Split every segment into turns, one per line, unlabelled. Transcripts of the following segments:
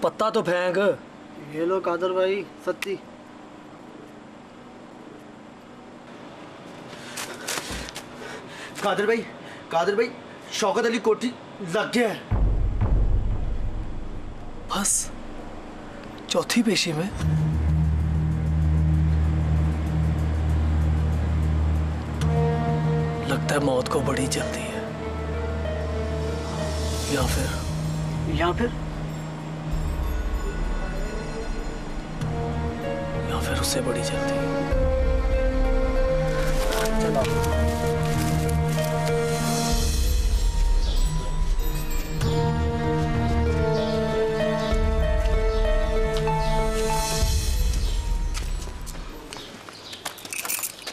पत्ता तो फेंक।
ये लो कादर भाई सत्ती। कादर भाई शौकत अली कोठी लग गया है।
बस चौथी पेशी में लगता है मौत को बड़ी जल्दी है, या फिर उससे बड़ी जल्दी। चलो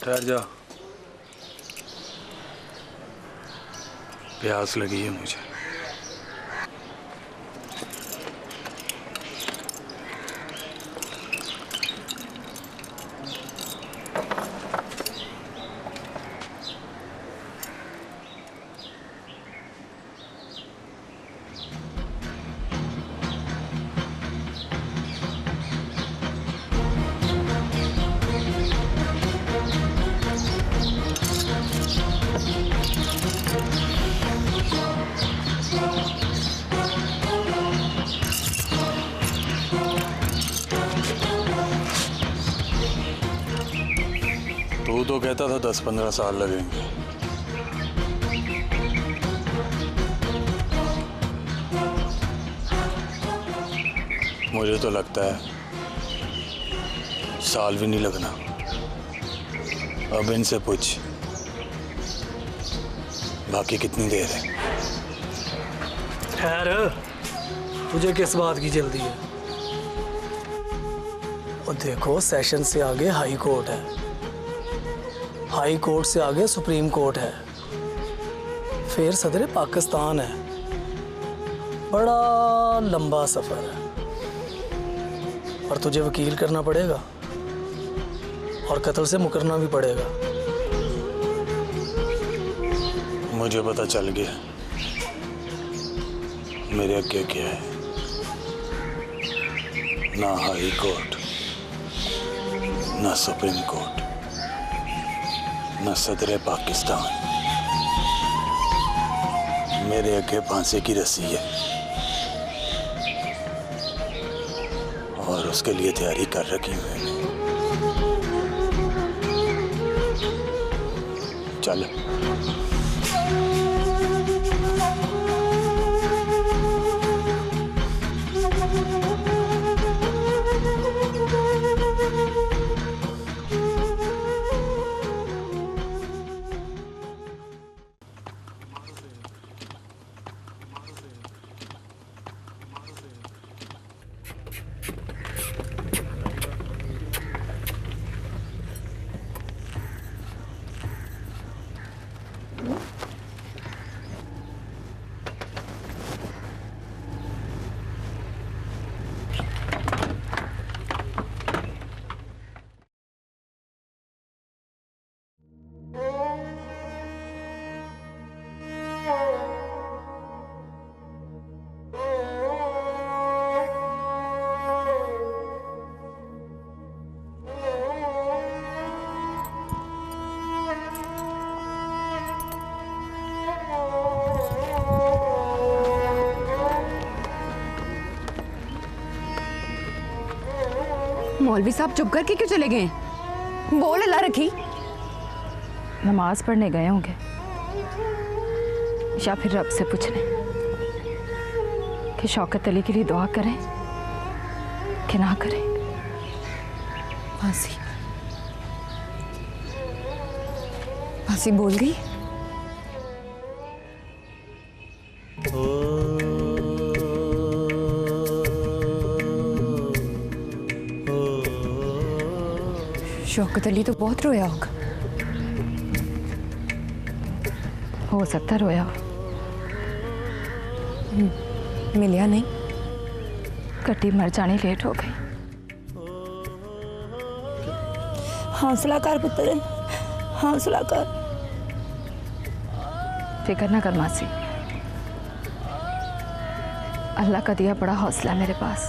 ठहर जाओ, प्यास लगी है मुझे। तू तो कहता था 10-15 साल लगेंगे। मुझे तो लगता है साल भी नहीं लगना। अब इनसे पूछ बाकी कितनी देर है।
ठहर, तुझे किस बात की जल्दी है? और देखो, सेशन से आगे हाई कोर्ट है, हाई कोर्ट से आगे सुप्रीम कोर्ट है, फिर सदर पाकिस्तान है। बड़ा लंबा सफर है और तुझे वकील करना पड़ेगा और कत्ल से मुकरना भी पड़ेगा।
मुझे पता चल गया मेरे आगे क्या है। ना हाई कोर्ट, ना सुप्रीम कोर्ट, ना सदर पाकिस्तान। मेरे आगे फांसी की रस्सी है और उसके लिए तैयारी कर रखी है मैंने। चल
मौलवी साहब चुप करके क्यों चले गए? बोल अल्लाह रखी।
नमाज पढ़ने गए होंगे या फिर रब से पूछने कि शौकत अली के लिए दुआ करें कि ना करें।
फांसी बोल गई। शौकत अली तो बहुत रोया होगा।
हो सकता रोया हो।
मिलिया नहीं।
कटी मर जानी लेट हो गई।
हौसला कर पुत्र, हौसला कर।
फिक्र ना कर मासी, अल्लाह का दिया बड़ा हौसला मेरे पास।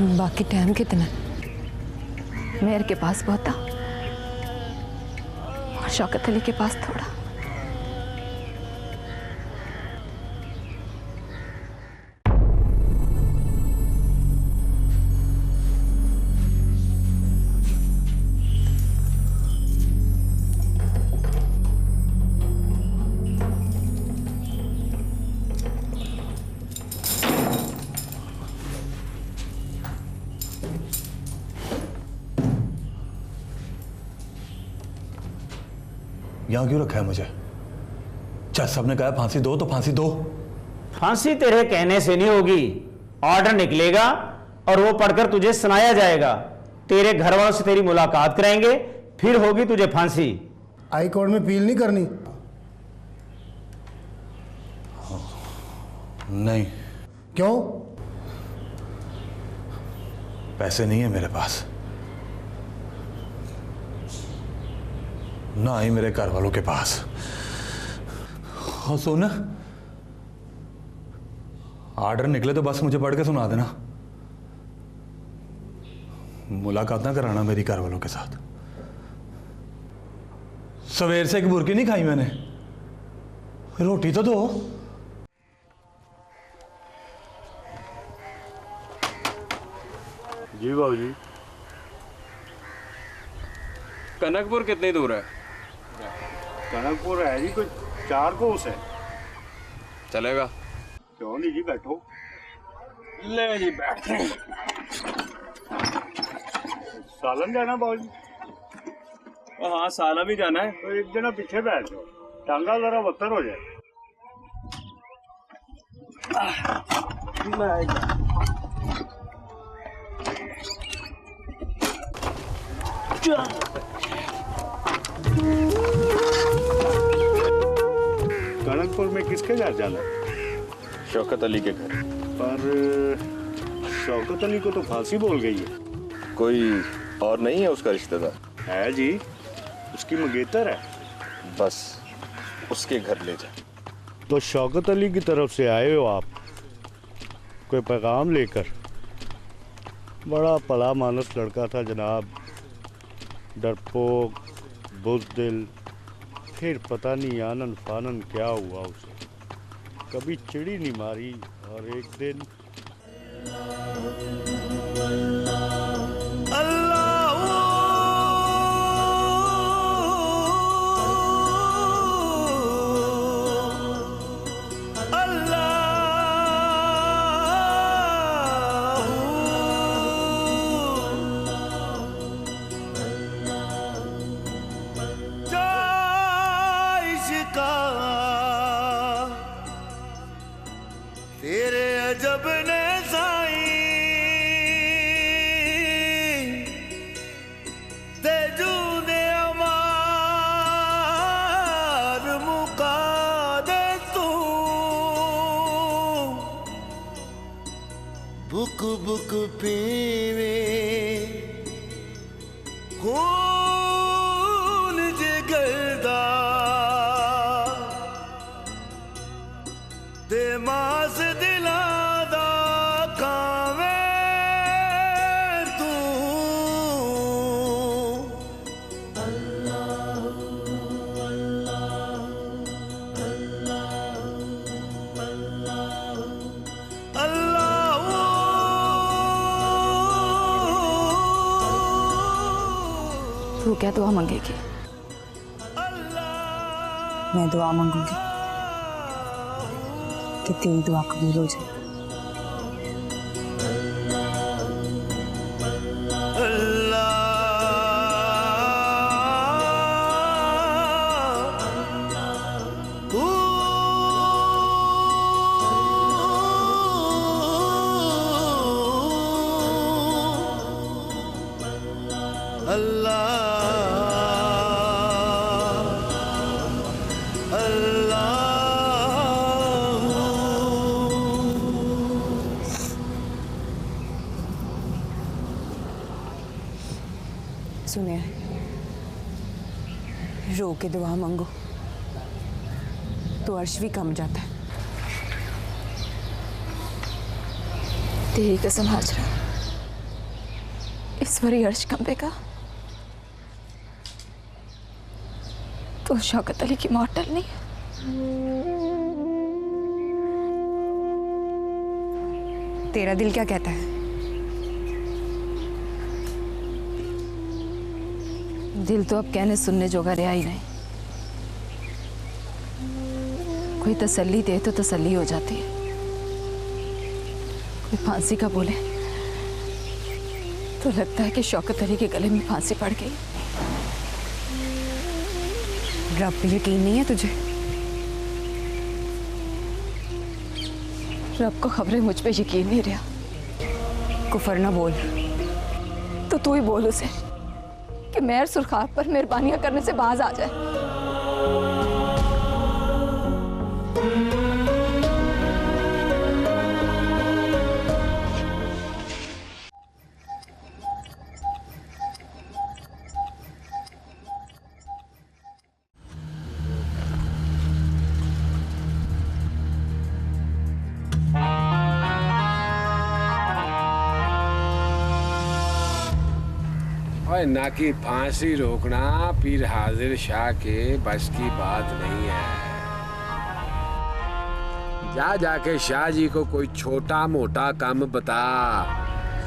बाकी टाइम कितना?
मेयर के पास बहुत था और शौकत अली के पास थोड़ा।
यहां क्यों रखा है मुझे? जज साहब ने कहा फांसी दो तो फांसी दो।
फांसी तेरे कहने से नहीं होगी, ऑर्डर निकलेगा और वो पढ़कर तुझे सुनाया जाएगा। तेरे घर वालों से तेरी मुलाकात कराएंगे, फिर होगी तुझे फांसी।
हाई कोर्ट में अपील नहीं करनी?
नहीं।
क्यों?
पैसे नहीं है मेरे पास, ना ही मेरे घर वालों के पास। और सुन, ऑर्डर निकले तो बस मुझे पढ़ के सुना देना, मुलाकात ना कराना मेरी घर वालों के साथ। सवेर से एक बुर्की नहीं खाई मैंने, रोटी तो दो।
जी बाबू जी।
कनकपुर कितनी दूर है?
कनकपुर है जी कोई 4 कोस है।
चलेगा?
क्यों नहीं जी, बैठो।
ले जी बैठते हैं।
सालन जाना बाबू जी?
हाँ साला भी जाना है।
तो एक जना पीछे बैठ जाओ, टांगा जरा बत्तर हो जाए। कनकपुर में किसके घर जाना है?
शौकत अली के घर।
पर शौकत अली को तो फांसी बोल गई है।
कोई और नहीं है उसका रिश्तेदार?
है जी, उसकी मंगेतर है।
बस उसके घर ले जा।
तो शौकत अली की तरफ से आए हो आप, कोई पैगाम लेकर? बड़ा भला मानस लड़का था जनाब, डरपोक, बुज़दिल। फिर पता नहीं आनन फानन क्या हुआ उसे, कभी चिड़ी नहीं मारी। और एक दिन
तेरे अजब ने साई ते जूने अमार मुका दे तू बुक बुक पीवे खून जिगरदा ते मास दिलादा कावे तू
तू क्या दुआ मांगेगी?
मैं दुआ मांगूंगी कि तेरी दुआ कबूल हो जाए। सुने, रो के दुआ मांगो तो अर्श भी कम जाता है।
तेरी कसम हाजरा, ईश्वरी अर्श कंबे का तो शौकत अली की मौत टलनी।
तेरा दिल क्या कहता है?
दिल तो अब कहने सुनने जोगा रहा ही नहीं। कोई तसल्ली दे तो तसल्ली हो जाती है, कोई फांसी का बोले तो लगता है कि शौकत अली के गले में फांसी पड़ गई।
रब पे यकीन नहीं है तुझे?
रब को खबरें मुझ पे यकीन नहीं रहा।
कुफर ना बोल।
तो तू ही बोल उसे कि मेहर सुरखार पर मेहरबानियां करने से बाज आ जाए।
ना कि फांसी रोकना पीर हाजिर शाह के बस की बात नहीं है। जा जाके शाह जी को कोई छोटा मोटा काम बता।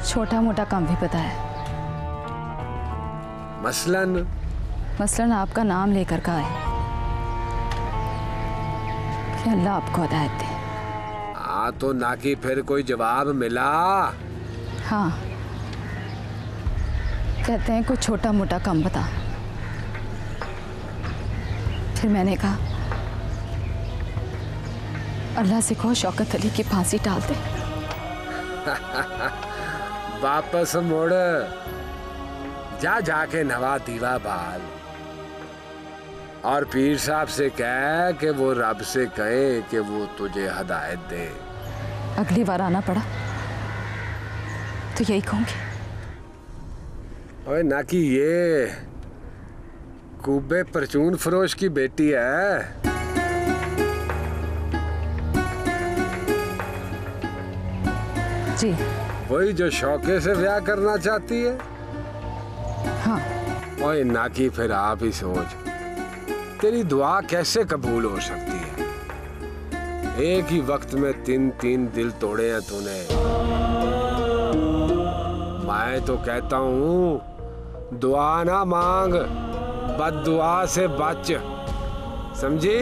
छोटा मोटा काम भी पता है। मसलन आपका नाम लेकर का है कि अल्लाह आपको हिदायत दे।
हाँ तो ना कि फिर कोई जवाब मिला?
हाँ, कहते हैं कुछ छोटा मोटा काम बता। फिर मैंने कहा अल्लाह से कहो शौकत अली की फांसी टाल दे।
वापस मुड़ जा, जाके नवा दीवा बाल और पीर साहब से कह कि वो रब से कहे कि वो तुझे हिदायत दे।
अगली बार आना पड़ा तो यही कहूंगी।
ओए ना कि ये कुब्बे परचून फरोश की बेटी है।
जी।
वही जो शौके से ब्याह करना चाहती है।
हाँ।
ओए ना कि फिर आप ही सोच, तेरी दुआ कैसे कबूल हो सकती है? एक ही वक्त में 3-3 दिल तोड़े हैं तूने। मैं तो कहता हूँ दुआ ना मांग, बद्दुआ से बच, समझी?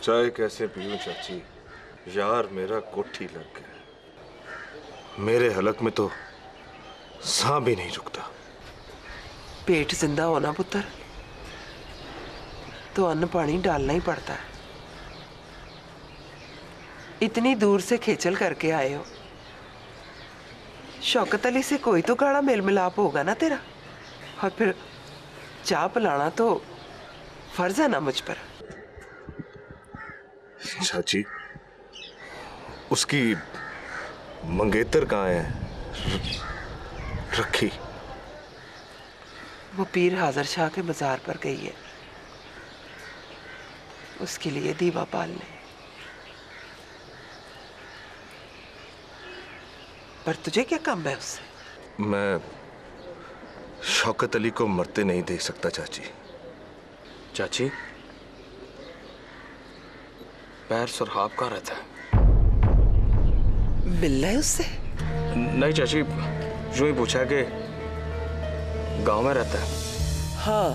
चाय कैसे पीऊं चाची? यार मेरा कोठी लग गया। मेरे हलक में तो सांप भी नहीं रुकता।
पेट जिंदा होना पुत्र तो अन्न पानी डालना ही पड़ता है। इतनी दूर से खेचल करके आए हो, शौकत अली से कोई तो गाढ़ा मेल मिलाप होगा ना तेरा, और फिर चाय पिलाना तो फर्ज है ना मुझ पर।
चाची उसकी मंगेतर कहाँ है? रखी
वो पीर हाजिर शाह के बाजार पर गई है, उसके लिए दीवा पालने। पर तुझे क्या काम है उससे?
मैं शौकत अली को मरते नहीं देख सकता चाची।
चाची पैर सुरहाब कहाँ रहता है?
मिलना है उससे?
नहीं चाची, जो ही पूछा कि गांव में रहता है।
हाँ,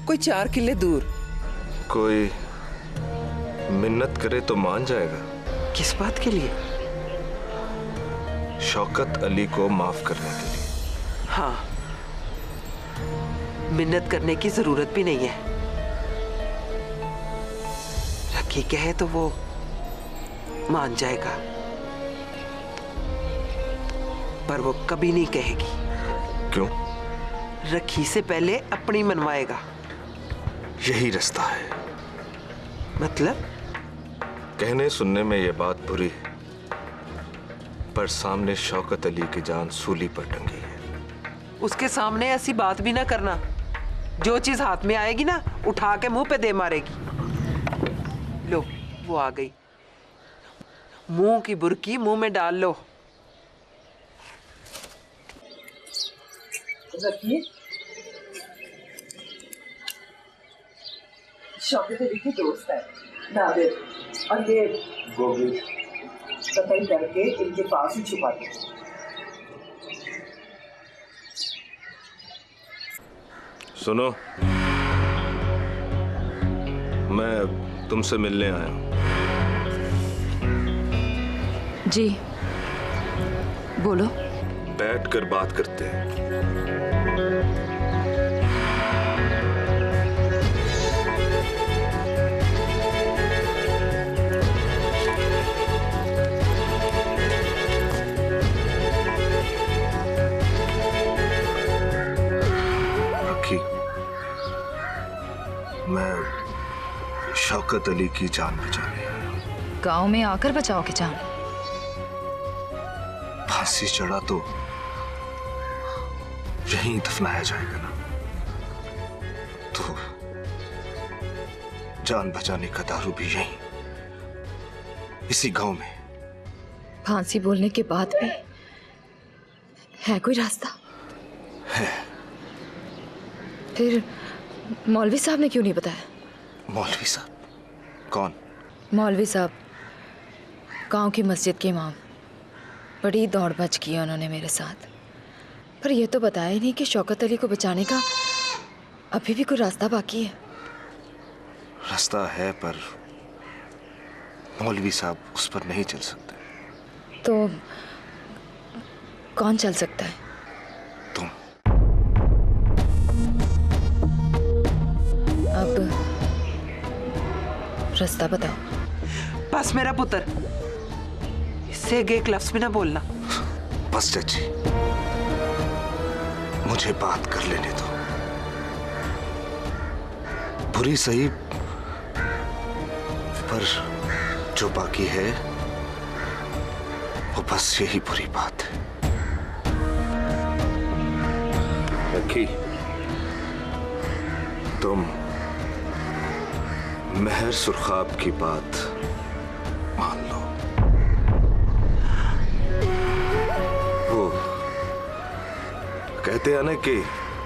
कोई 4 किले दूर।
कोई मिन्नत करे तो मान जाएगा।
किस बात के लिए?
शौकत अली को माफ करने के लिए।
हाँ, मिन्नत करने की जरूरत भी नहीं है। रखी कहे तो वो मान जाएगा, पर वो कभी नहीं कहेगी।
क्यों?
रखी से पहले अपनी मनवाएगा।
यही रास्ता है।
मतलब?
कहने सुनने में ये बात बुरी है, पर सामने शौकत अली की जान सूली पर टंगी है।
उसके सामने ऐसी बात भी ना करना। जो चीज हाथ में आएगी ना, उठा के मुंह पे दे मारेगी। लो, वो आ गई। मुंह की बुरकी मुंह में डाल लो।
रखिए। शौकत अली की दोस्त है नादिर, और ये गोभी कतई करके इनके पास ही छुपा दे।
सुनो, मैं तुमसे मिलने आया हूं।
जी बोलो।
बैठकर बात करते हैं। रखी, मैं शौकत अली की जान बचाने आया हूं।
गांव में आकर बचाओगे जान?
फांसी चढ़ा तो यहीं दफनाया जाएगा ना, तो जान बचाने का दारू भी यहीं, इसी गांव में।
फांसी बोलने के बाद भी है कोई रास्ता?
है।
फिर मौलवी साहब ने क्यों नहीं बताया?
मौलवी साहब? कौन?
मौलवी साहब, गांव की मस्जिद के इमाम। बड़ी दौड़ भज की है उन्होंने मेरे साथ, पर यह तो बताया ही नहीं कि शौकत अली को बचाने का अभी भी कोई रास्ता बाकी है।
रास्ता है, पर मौलवी साहब उस पर नहीं चल सकते।
तो कौन चल सकता है?
तुम।
अब रास्ता बताओ।
बस मेरा पुत्र, इससे एक लफ्ज भी ना बोलना।
बस चाची, मुझे बात कर लेने दो। बुरी सही, पर जो बाकी है वो बस यही बुरी बात है। रखी, तुम महर सुरखाब की बात मान लो। वो कहते हैं ना कि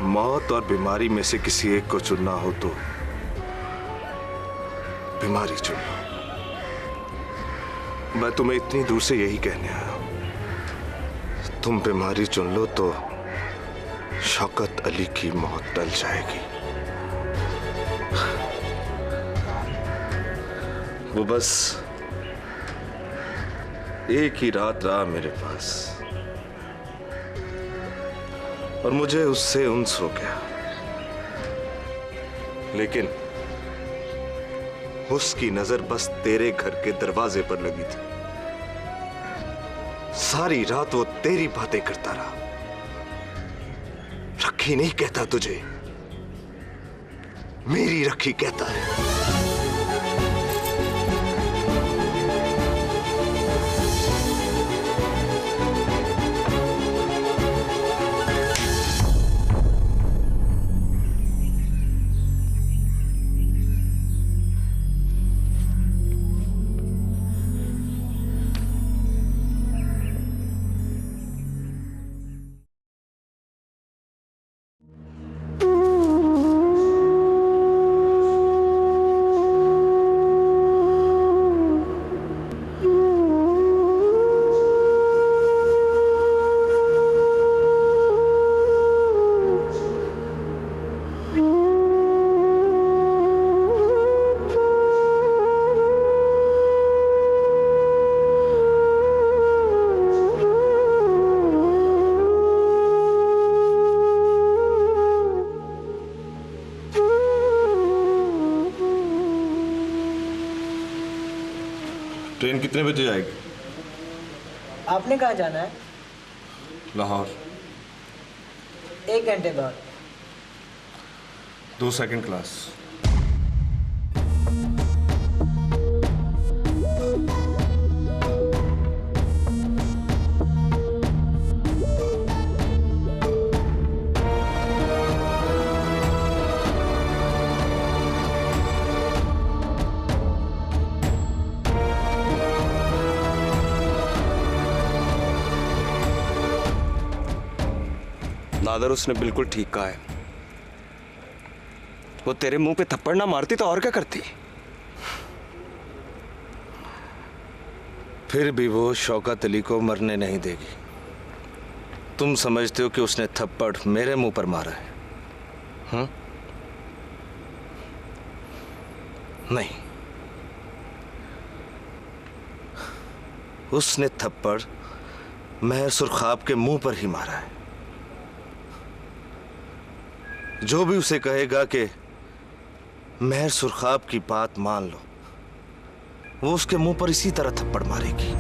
मौत और बीमारी में से किसी एक को चुनना हो तो बीमारी चुन लो। मैं तुम्हें इतनी दूर से यही कहने आया हूं। तुम बीमारी चुन लो तो शौकत अली की मौत टल जाएगी। वो बस एक ही रात रहा मेरे पास, और मुझे उससे उन्स हो गया। लेकिन उसकी नजर बस तेरे घर के दरवाजे पर लगी थी। सारी रात वो तेरी बातें करता रहा। रखी नहीं कहता तुझे, मेरी रखी कहता है। ट्रेन कितने बजे आएगी?
आपने कहाँ जाना है?
लाहौर।
1 घंटे बाद।
2 सेकंड क्लास।
फादर, उसने बिल्कुल ठीक कहा है। वो तेरे मुंह पे थप्पड़ ना मारती तो और क्या करती?
फिर भी वो शौकत अली को मरने नहीं देगी। तुम समझते हो कि उसने थप्पड़ मेरे मुंह पर मारा है? नहीं, उसने थप्पड़ महर सुरखाब के मुंह पर ही मारा है। जो भी उसे कहेगा कि महर सुरखाब की बात मान लो, वो उसके मुंह पर इसी तरह थप्पड़ मारेगी।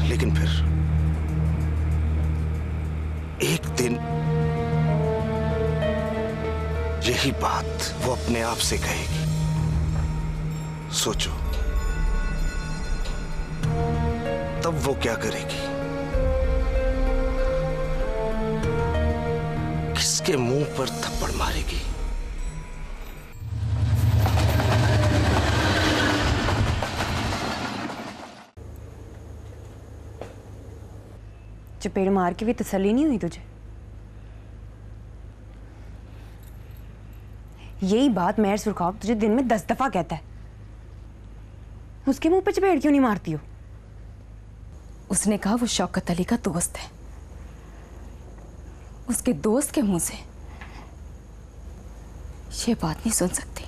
लेकिन फिर एक दिन यही बात वो अपने आप से कहेगी। सोचो, तब वो क्या करेगी? किसके मुंह पर थप्पड़ मारेगी?
चपेड़ मार के भी तसल्ली नहीं हुई तुझे? यही बात महर सुरखाब तुझे दिन में 10 दफा कहता है। उसके मुंह पे चपेड़ क्यों नहीं मारती हो?
उसने कहा वो शौकत अली का दोस्त है। उसके दोस्त के मुंह से ये बात नहीं सुन सकती।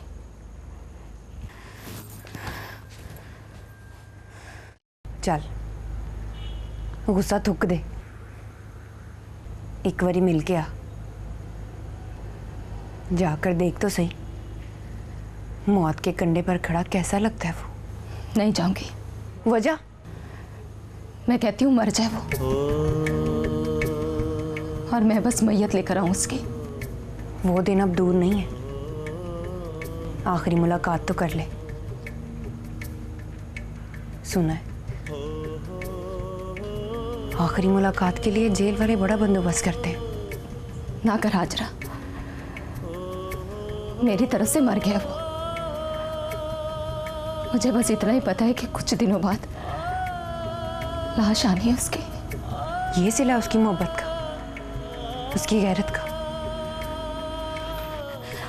चल गुस्सा थूक दे, एक बारी मिल के आ, जाकर देख तो सही मौत के कंधे पर खड़ा कैसा लगता है वो।
नहीं जाऊंगी।
वजह?
मैं कहती हूँ मर जाए वो, और मैं बस मैयत लेकर आऊं उसकी।
वो दिन अब दूर नहीं है, आखिरी मुलाकात तो कर ले। सुना है आखिरी मुलाकात के लिए जेल वाले बड़ा बंदोबस्त करते हैं।
ना कर हाजरा, मेरी तरफ से मर गया वो। मुझे बस इतना ही पता है कि कुछ दिनों बाद लाश आनी है उसकी।
ये सिला उसकी मोहब्बत का, उसकी गैरत का।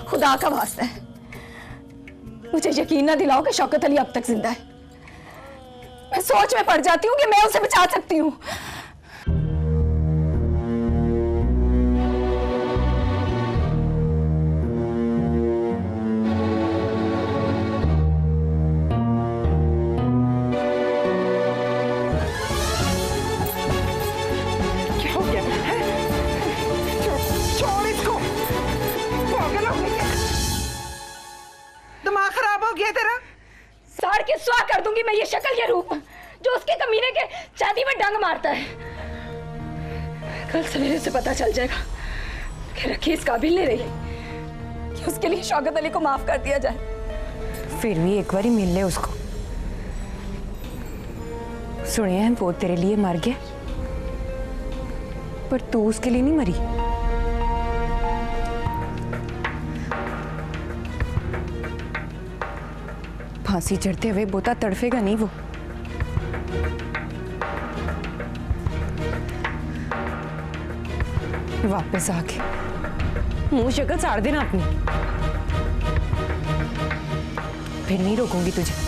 खुदा का वास्ता है, मुझे यकीन ना दिलाओ कि शौकत अली अब तक जिंदा है। मैं सोच में पड़ जाती हूँ कि मैं उसे बचा सकती हूँ। स्वाह कर दूंगी मैं ये शक्ल ये रूप जो उसके कमीने के छाती में डंग मारता है। कल सवेरे से पता चल जाएगा कि रखी इस काबिल नहीं रही कि उसके लिए शौकत अली को माफ कर दिया जाए।
फिर भी एक बार ही मिल ले उसको। सुने हैं वो तेरे लिए मर गया, पर तू उसके लिए नहीं मरी। फांसी चढ़ते हुए बोता तड़फेगा नहीं वो। वापस आके मुंह शक्ल साड़ देना अपनी, फिर नहीं रोकूंगी तुझे।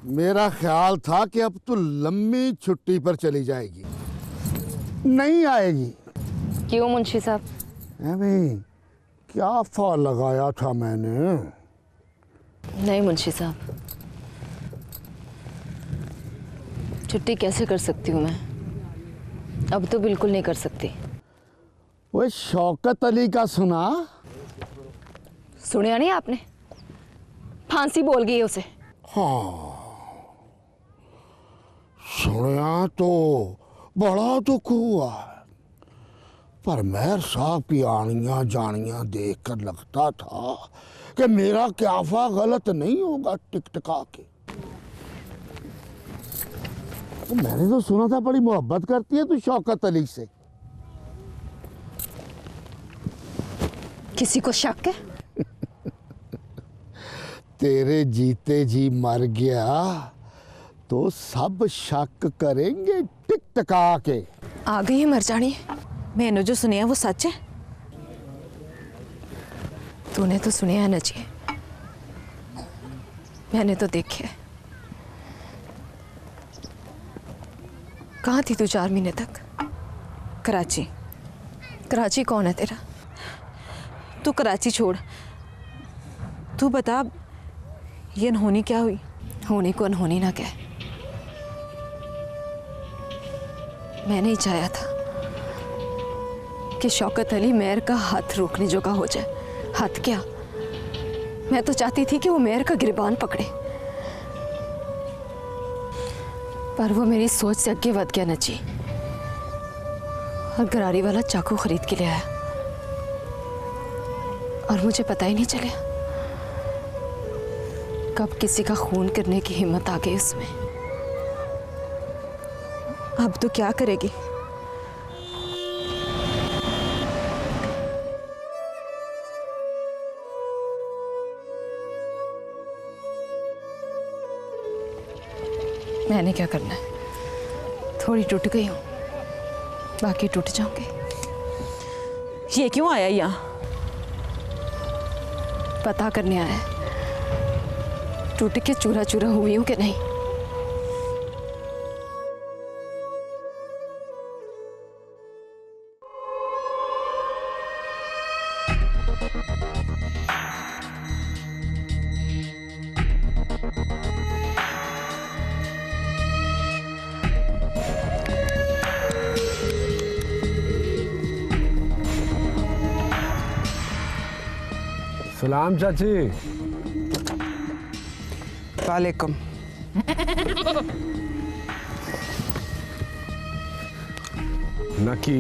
मेरा ख्याल था कि अब तू लंबी छुट्टी पर चली जाएगी, नहीं आएगी।
क्यों मुंशी साहब?
भाई क्या फॉल लगाया था मैंने।
नहीं मुंशी साहब, छुट्टी कैसे कर सकती हूँ मैं? अब तो बिल्कुल नहीं कर सकती।
वो शौकत अली का सुना?
सुनिया नहीं आपने? फांसी बोल गई उसे।
हाँ सुनिया तो बड़ा दुख हुआ, पर मेहर साहब की आनियां जानियां देखकर लगता था कि मेरा क्याफा गलत नहीं होगा टिकटका के। तो मैंने तो सुना था बड़ी मोहब्बत करती है तू शौकत अली से।
किसी को शक है?
तेरे जीते जी मर गया तो सब शक करेंगे टिकटका के।
आ गई है मर जानी। मैंने जो सुनिया वो सच है? तूने तो सुनिया है नजी, मैंने तो देखी है। कहाँ थी तू 4 महीने तक? कराची। कराची कौन है तेरा? तू कराची छोड़, तू बता ये अनहोनी क्या हुई? होनी को अनहोनी ना कह। मैंने ही चाहा था कि शौकत अली मेहर का हाथ रोकने जोगा हो जाए। हाथ क्या, मैं तो चाहती थी कि वो मेहर का गिरबान पकड़े, पर वो मेरी सोच से आगे बढ़ गया नजी और गरारी वाला चाकू खरीद के ले आया और मुझे पता ही नहीं चला कब किसी का खून करने की हिम्मत आ गई उसमें। अब तो क्या करेगी? मैंने क्या करना है? थोड़ी टूट गई हूं, बाकी टूट जाऊंगी। ये क्यों आया यहाँ? पता करने आया है टूट के चूरा चूरा हुई हूं कि नहीं।
सलाम चाची।
वालेकुम।
नकी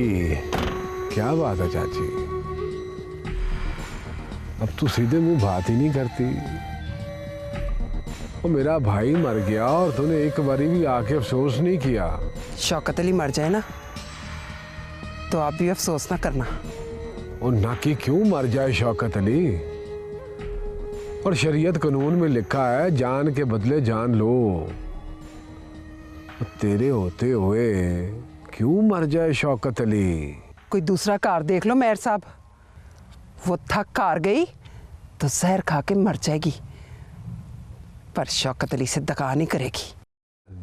क्या बात है चाची, अब तू सीधे मुंह बात ही नहीं करती। वो मेरा भाई मर गया और तूने एक बारी भी आके अफसोस नहीं किया।
शौकत अली मर जाए ना तो आप भी अफसोस ना करना।
और नाकी क्यों मर जाए शौकत अली? और शरीयत कानून में लिखा है जान के बदले जान लो। तेरे होते हुए क्यों मर जाए शौकत अली?
कोई दूसरा कार देख लो मेहर साहब, वो थक कार गई तो जहर खा के मर जाएगी, पर शौकत अली से दगा नहीं करेगी।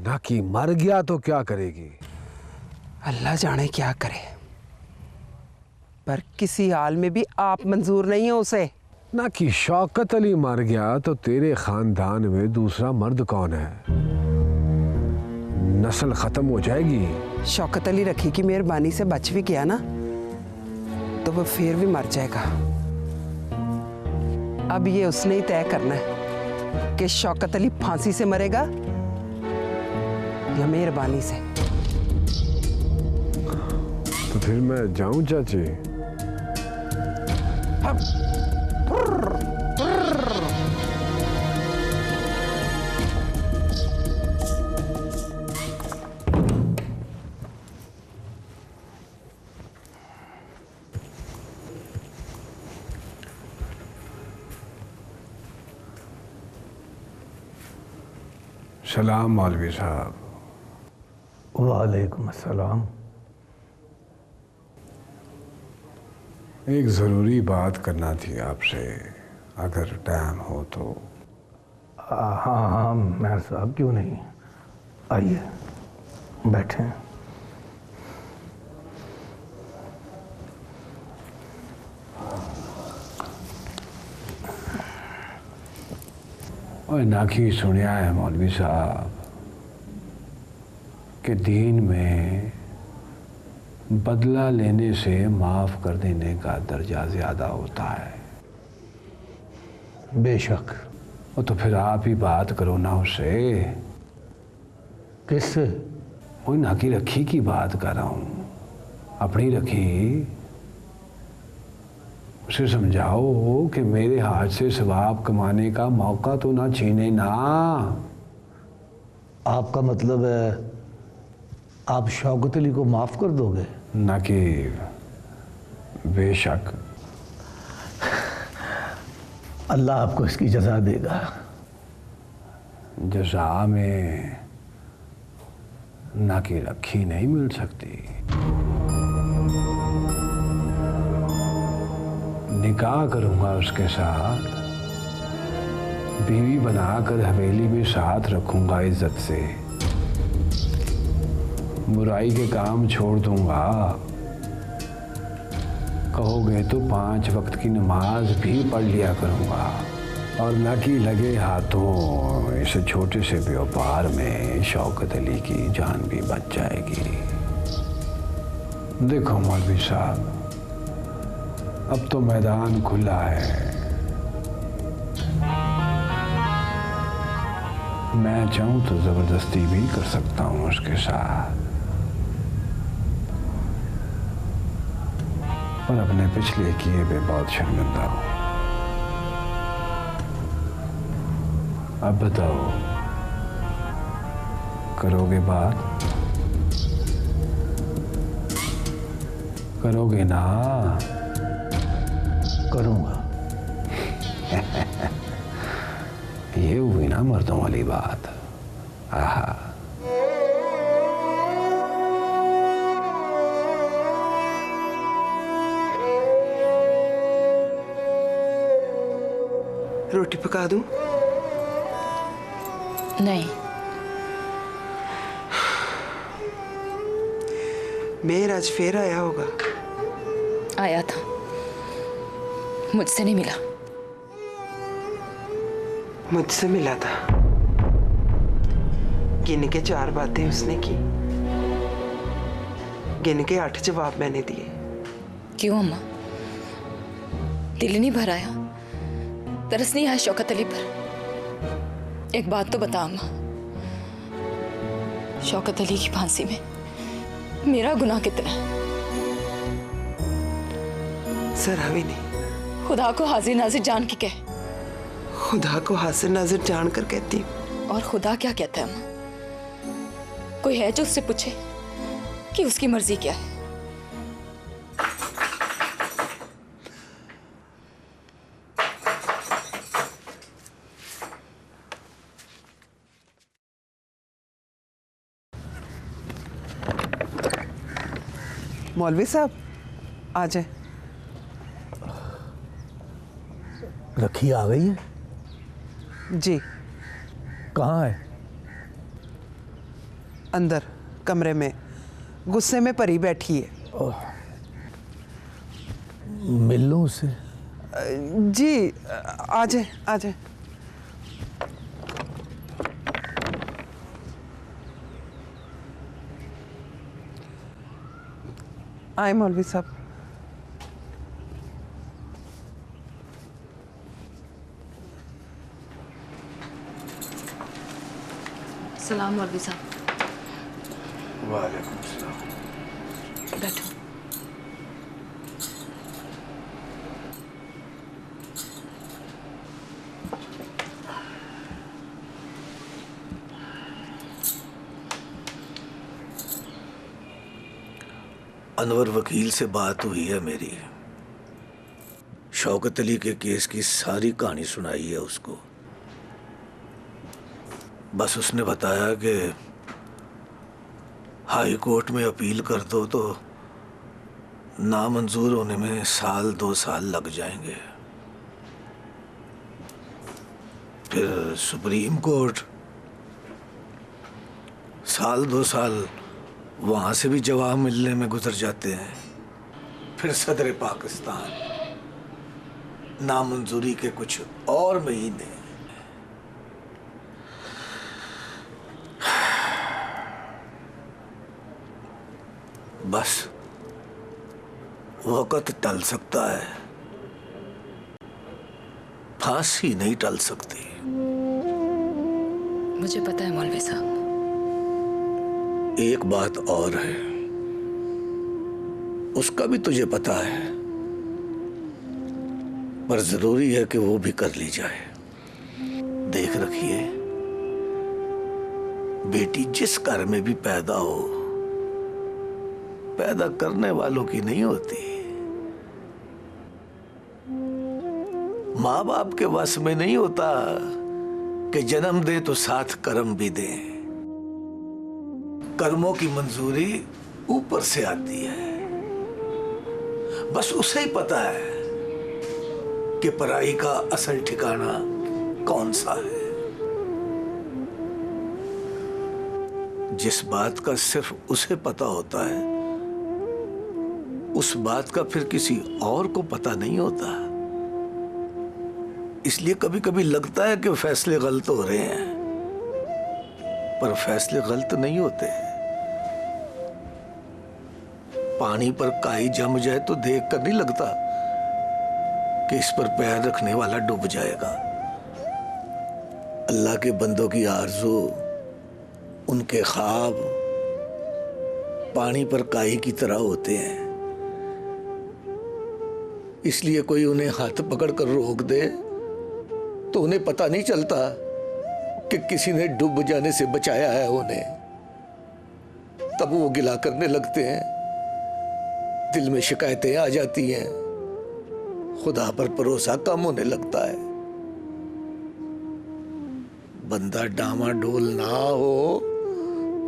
ना कि मर गया तो क्या करेगी?
अल्लाह जाने क्या करे, पर किसी हाल में भी आप मंजूर नहीं हो उसे।
ना कि शौकत अली मर गया तो तेरे खानदान में दूसरा मर्द कौन है? नस्ल खत्म हो जाएगी।
शौकत अली रखी की मेहरबानी से बच भी गया ना तो वो फिर भी मर जाएगा। अब ये उसने ही तय करना है कि शौकत अली फांसी से मरेगा या मेहरबानी से।
तो फिर मैं जाऊं चाची? सलाम मौलवी साहब।
वालेकुम अस्सलाम।
एक ज़रूरी बात करना थी आपसे, अगर टाइम हो तो।
हाँ हाँ मेहर साहब, क्यों नहीं, आइए बैठें।
और नाखी सुनिया है मौलवी साहब कि दीन में बदला लेने से माफ कर देने का दर्जा ज्यादा होता है।
बेशक।
वो तो फिर आप ही बात करो ना उससे।
किससे?
वो ना की रखी की बात कर रहा हूँ, अपनी रखी। उसे समझाओ कि मेरे हाथ से सवाब कमाने का मौका तो ना छीने ना।
आपका मतलब है आप शौकत अली को माफ कर दोगे?
ना कि बेशक।
अल्लाह आपको इसकी जजा देगा।
जजा में ना कि रखी नहीं मिल सकती। निकाह करूंगा उसके साथ, बीवी बनाकर हवेली में साथ रखूंगा इज्जत से। बुराई के काम छोड़ दूंगा। कहोगे तो 5 वक्त की नमाज भी पढ़ लिया करूंगा। और न कि लगे हाथों इस छोटे से व्यापार में शौकत अली की जान भी बच जाएगी। देखो मौलवी साहब, अब तो मैदान खुला है। मैं चाहूं तो जबरदस्ती भी कर सकता हूं उसके साथ, पर अपने पिछले किए पे बहुत शर्मिंदा हूं। अब बताओ, करोगे बात? करोगे ना?
करूंगा।
ये हुई ना मर्दों वाली बात। आहा।
रोटी पका दूं?
नहीं।
मेहर आज फिर आया होगा।
आया था, मुझसे नहीं मिला।
मुझसे मिला था। गिन के 4 बातें उसने की, गिन के 8 जवाब मैंने दिए।
क्यों अम्मा, दिल नहीं भर आया? तरस नहीं आया शौकत अली पर? एक बात तो बता अम्मा, शौकत अली की फांसी में मेरा गुनाह कितना है?
जरा भी नहीं।
खुदा को हाजिर नाजिर जान के कह।
खुदा को हाजिर नाजिर जानकर कहती हूँ।
और खुदा क्या कहता है अम्मा? कोई है जो उससे पूछे कि उसकी मर्जी क्या है?
मौलवी साहब आ जाए।
रखी आ गई है?
जी।
कहाँ है?
अंदर कमरे में गुस्से में परी बैठी है।
मिल लूं उससे?
जी आ जाए, आ जाए। आए मौलवी साहब।
सलाम मौलवी साहब।
वालेकुम सलाम।
बैठो।
अनवर वकील से बात हुई है मेरी। शौकत अली के केस की सारी कहानी सुनाई है उसको। बस उसने बताया कि हाई कोर्ट में अपील कर दो तो नामंजूर होने में 1-2 साल लग जाएंगे। फिर सुप्रीम कोर्ट, 1-2 साल वहां से भी जवाब मिलने में गुजर जाते हैं। फिर सदर पाकिस्तान, नामंजूरी के कुछ और महीने। बस वक्त टल सकता है, फांसी नहीं टल सकती।
मुझे पता है मौलवी साहब।
एक बात और है, उसका भी तुझे पता है, पर जरूरी है कि वो भी कर ली जाए। देख रखिए, बेटी जिस घर में भी पैदा हो, पैदा करने वालों की नहीं होती। माँ बाप के वश में नहीं होता कि जन्म दे तो साथ कर्म भी दे। कर्मों की मंजूरी ऊपर से आती है, बस उसे ही पता है कि पराई का असल ठिकाना कौन सा है। जिस बात का सिर्फ उसे पता होता है, उस बात का फिर किसी और को पता नहीं होता। इसलिए कभी कभी लगता है कि फैसले गलत हो रहे हैं, पर फैसले गलत नहीं होते। पानी पर काई जम जाए तो देख कर नहीं लगता कि इस पर पैर रखने वाला डूब जाएगा। अल्लाह के बंदों की आरज़ू, उनके ख्वाब पानी पर काई की तरह होते हैं। इसलिए कोई उन्हें हाथ पकड़कर रोक दे तो उन्हें पता नहीं चलता कि किसी ने डूब जाने से बचाया है उन्हें। तब वो गिला करने लगते हैं, दिल में शिकायतें आ जाती हैं, खुदा पर भरोसा कम होने लगता है। बंदा डामाडोल ना हो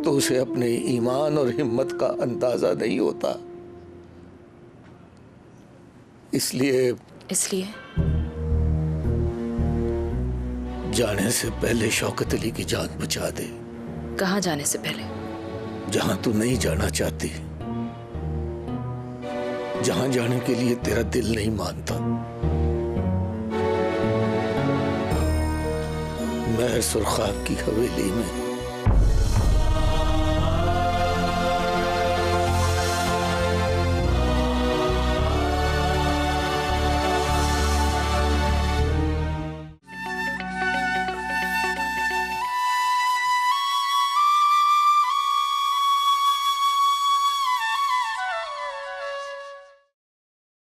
तो उसे अपने ईमान और हिम्मत का अंदाजा नहीं होता। इसलिए जाने से पहले शौकत अली की जान बचा दे।
कहाँ जाने से पहले?
जहां तू नहीं जाना चाहती, जहां जाने के लिए तेरा दिल नहीं मानता। महर सुरखाब की हवेली में